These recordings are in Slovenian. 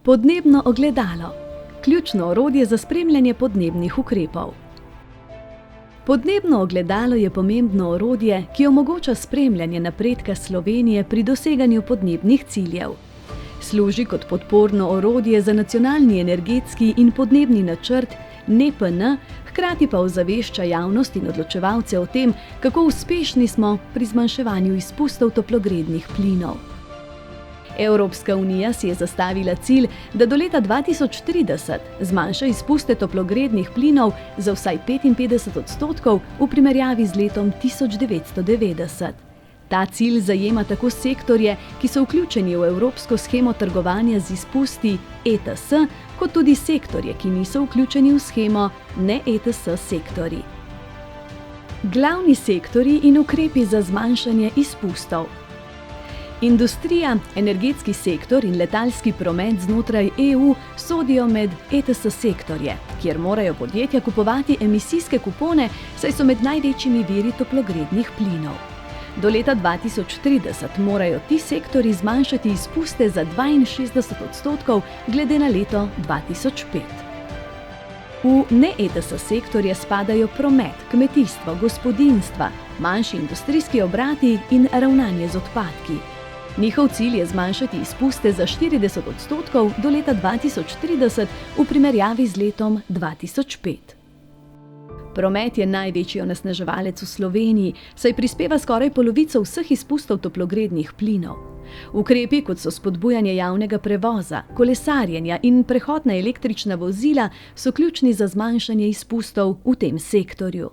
Podnebno ogledalo. Ključno orodje za spremljanje podnebnih ukrepov. Podnebno ogledalo je pomembno orodje, ki omogoča spremljanje napredka Slovenije pri doseganju podnebnih ciljev. Služi kot podporno orodje za nacionalni energetski in podnebni načrt NEPN, hkrati pa ozavešča javnost in odločevalce o tem, kako uspešni smo pri zmanjševanju izpustov toplogrednih plinov. Evropska unija si je zastavila cilj, da do leta 2030 zmanjša izpuste toplogrednih plinov za vsaj 55% v primerjavi z letom 1990. Ta cilj zajema tako sektorje, ki so vključeni v evropsko shemo trgovanja z izpusti ETS, kot tudi sektorje, ki niso vključeni v shemo ne-ETS sektorji. Glavni sektorji in ukrepi za zmanjšanje izpustov. Industrija, energetski sektor in letalski promet znotraj EU sodijo med ETS sektorje, kjer morajo podjetja kupovati emisijske kupone, saj so med največjimi viri toplogrednih plinov. Do leta 2030 morajo ti sektorji zmanjšati izpuste za 62% glede na leto 2005. V ne-ETS sektorje spadajo promet, kmetijstvo, gospodinjstva, manjši industrijski obrati in ravnanje z odpadki. Njihov cilj je zmanjšati izpuste za 40% do leta 2030 v primerjavi z letom 2005. Promet je največji onesnaževalec v Sloveniji, saj prispeva skoraj polovico vseh izpustov toplogrednih plinov. Ukrepi, kot so spodbujanje javnega prevoza, kolesarjenja in prehod na električna vozila, so ključni za zmanjšanje izpustov v tem sektorju.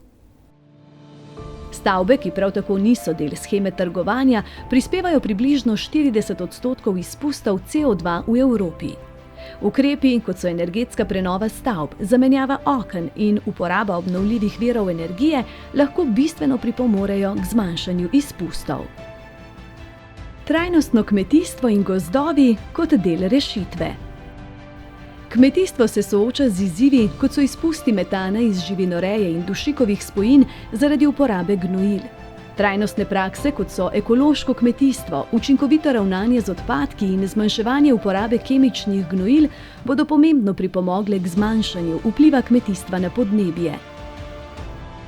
Stavbe, ki prav tako niso del sheme trgovanja, prispevajo približno 40% izpustov CO2 v Evropi. Ukrepi, kot so energetska prenova stavb, zamenjava oken in uporaba obnovljivih virov energije, lahko bistveno pripomorejo k zmanjšanju izpustov. Trajnostno kmetijstvo in gozdovi kot del rešitve. Kmetijstvo se sooča z izzivi, kot so izpusti metana iz živinoreje in dušikovih spojin zaradi uporabe gnojil. Trajnostne prakse, kot so ekološko kmetijstvo, učinkovito ravnanje z odpadki in zmanjševanje uporabe kemičnih gnojil, bodo pomembno pripomogle k zmanjšanju vpliva kmetijstva na podnebje.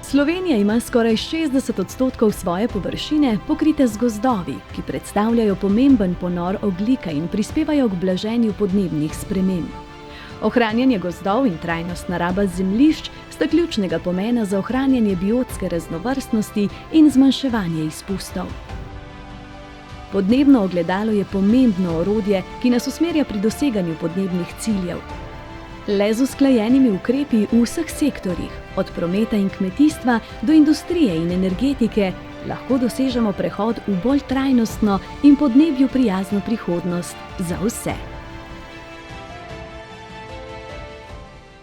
Slovenija ima skoraj 60% svoje površine pokrite z gozdovi, ki predstavljajo pomemben ponor ogljika in prispevajo k blaženju podnebnih sprememb. Ohranjanje gozdov in trajnostna raba zemljišč sta ključnega pomena za ohranjanje biotske raznovrstnosti in zmanjševanje izpustov. Podnebno ogledalo je pomembno orodje, ki nas usmerja pri doseganju podnebnih ciljev. Le z usklajenimi ukrepi v vseh sektorjih, od prometa in kmetijstva do industrije in energetike, lahko dosežemo prehod v bolj trajnostno in podnebju prijazno prihodnost za vse.